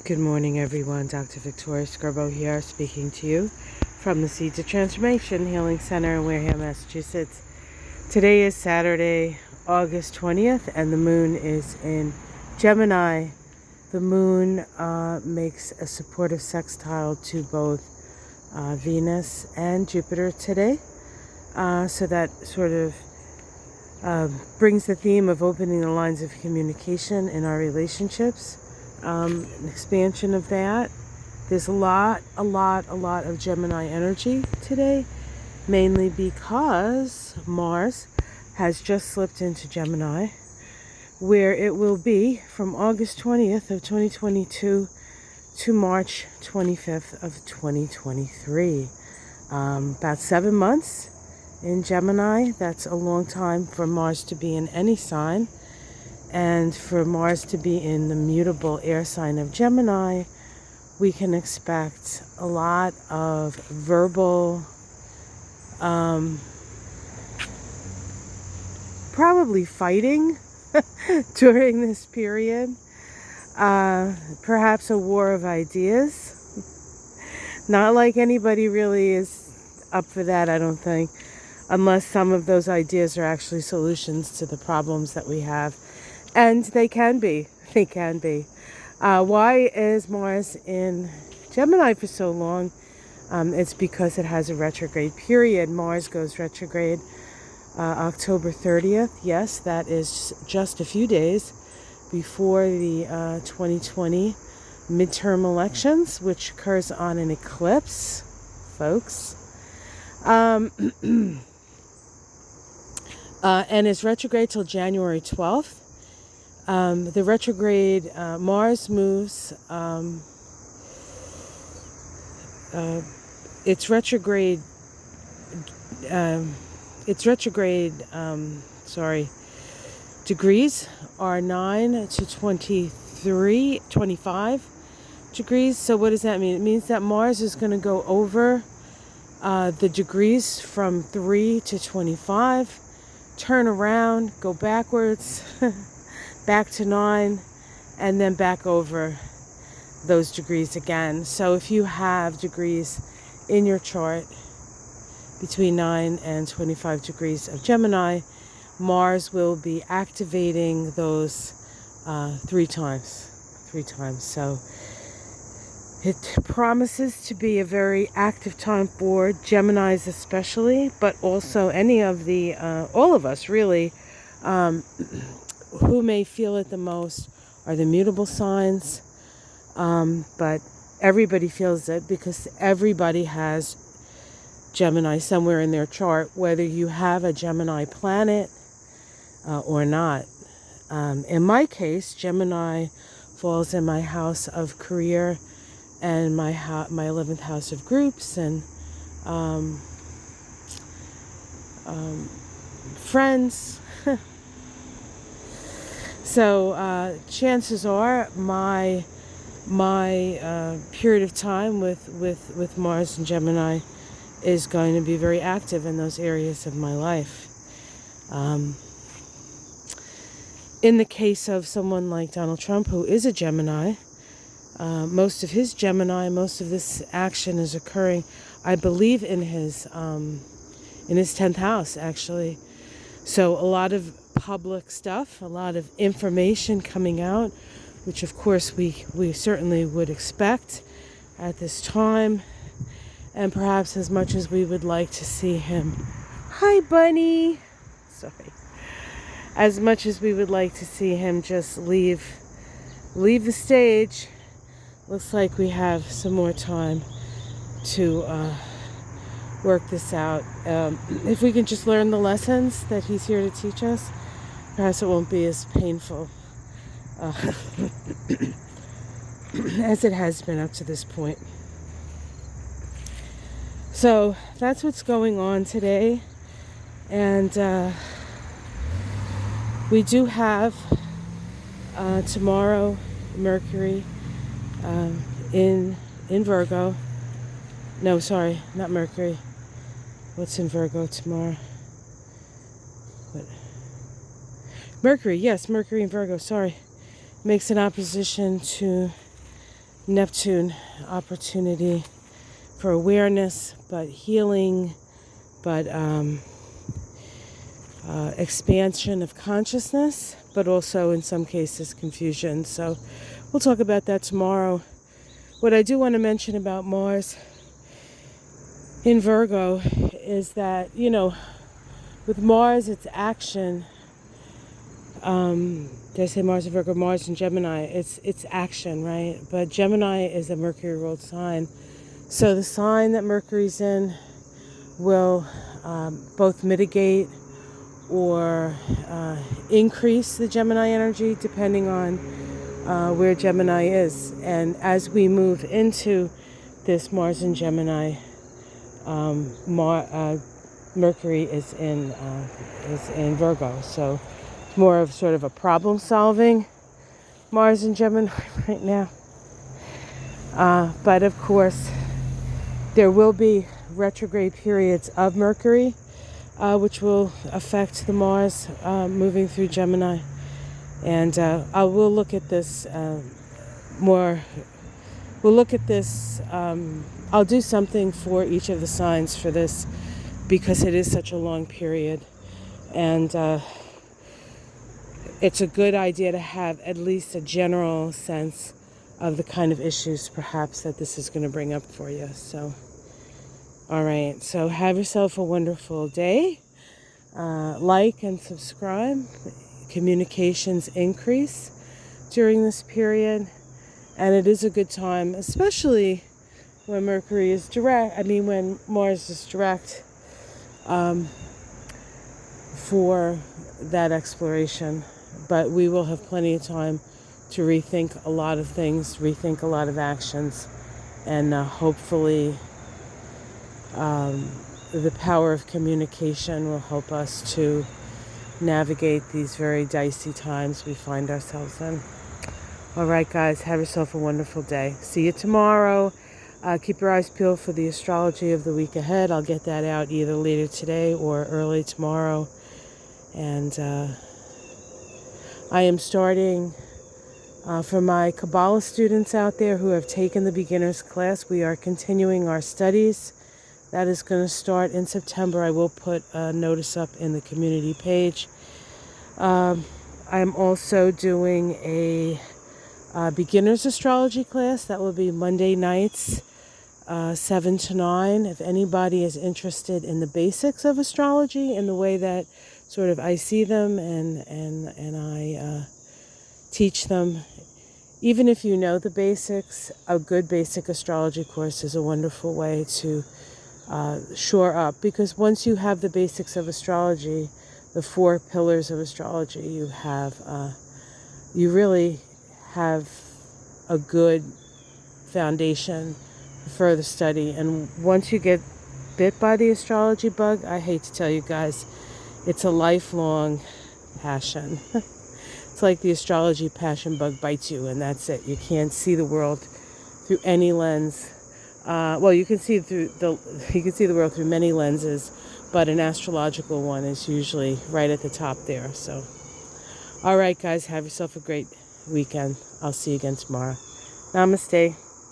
Good morning, everyone. Dr. Victoria Scarbo here, speaking to you from the Seeds of Transformation Healing Center in Wareham, Massachusetts. Today is Saturday, August 20th, and the moon is in Gemini. The moon makes a supportive sextile to both Venus and Jupiter today. So that sort of brings the theme of opening the lines of communication in our relationships. An expansion of that. There's a lot of Gemini energy today, mainly because Mars has just slipped into Gemini, where it will be from August 20th of 2022 to March 25th of 2023. About 7 months in Gemini. That's a long time for Mars to be in any sign. And for Mars to be in the mutable air sign of Gemini, we can expect a lot of verbal, probably fighting during this period. Perhaps a war of ideas. Not like anybody really is up for that, I don't think, unless some of those ideas are actually solutions to the problems that we have. And they can be. Why is Mars in Gemini for so long? It's because it has a retrograde period. Mars goes retrograde October 30th. Yes, that is just a few days before the 2020 midterm elections, which occurs on an eclipse, folks. And is retrograde till January 12th. The retrograde Mars moves. Its retrograde. Degrees are 9 to 25 degrees. So what does that mean? It means that Mars is going to go over the degrees from 3 to 25, turn around, go backwards, back to 9, and then back over those degrees again. So if you have degrees in your chart between 9 and 25 degrees of Gemini, Mars will be activating those three times. So it promises to be a very active time for Geminis especially, but also any of the, all of us really, who may feel it the most are the mutable signs. But everybody feels it because everybody has Gemini somewhere in their chart, whether you have a Gemini planet or not. In my case, Gemini falls in my house of career and my 11th house of groups and friends. So chances are my period of time with Mars and Gemini is going to be very active in those areas of my life. In the case of someone like Donald Trump, who is a Gemini, most of this action is occurring, I believe, in his 10th house, actually. So a lot of public stuff, a lot of information coming out, which of course we certainly would expect at this time, and perhaps as much as we would like to see him. Hi, bunny. Sorry. As much as we would like to see him just leave the stage, looks like we have some more time to work this out. If we can just learn the lessons that he's here to teach us, perhaps it won't be as painful as it has been up to this point. So that's what's going on today. And we do have tomorrow Mercury in Virgo. No, sorry, not Mercury. What's in Virgo tomorrow? What? Mercury, yes, Mercury in Virgo, sorry. Makes an opposition to Neptune opportunity for awareness, but healing, but expansion of consciousness, but also in some cases confusion. So we'll talk about that tomorrow. What I do want to mention about Mars in Virgo is that, with Mars, it's action. Did I say Mars in Virgo? Mars in Gemini, it's action, right? But Gemini is a Mercury ruled sign. So the sign that Mercury's in will both mitigate or increase the Gemini energy depending on where Gemini is. And as we move into this Mars in Gemini, Mercury is in Virgo. So it's more of sort of a problem solving Mars in Gemini right now. But of course, there will be retrograde periods of Mercury, which will affect the Mars moving through Gemini. And I will look at this more. We'll look at this. I'll do something for each of the signs for this because it is such a long period. And it's a good idea to have at least a general sense of the kind of issues perhaps that this is going to bring up for you. So, all right. So have yourself a wonderful day. Like and subscribe. Communications increase during this period. And it is a good time, especially when Mercury is direct. When Mars is direct for that exploration. But we will have plenty of time to rethink a lot of things, rethink a lot of actions, and hopefully the power of communication will help us to navigate these very dicey times we find ourselves in. All right, guys, have yourself a wonderful day. See you tomorrow. Keep your eyes peeled for the astrology of the week ahead. I'll get that out either later today or early tomorrow. And I am starting, for my Kabbalah students out there who have taken the beginner's class, we are continuing our studies. That is going to start in September. I will put a notice up in the community page. I'm also doing a beginner's astrology class. That will be Monday nights, 7 to 9. If anybody is interested in the basics of astrology in the way that sort of I see them and I teach them. Even if you know the basics, a good basic astrology course is a wonderful way to shore up. Because once you have the basics of astrology, the 4 pillars of astrology, you really have a good foundation for further study. And once you get bit by the astrology bug, I hate to tell you guys, it's a lifelong passion. It's like the astrology passion bug bites you, and that's it. You can't see the world through any lens. You can see the world through many lenses, but an astrological one is usually right at the top there. So, all right, guys, have yourself a great weekend. I'll see you again tomorrow. Namaste.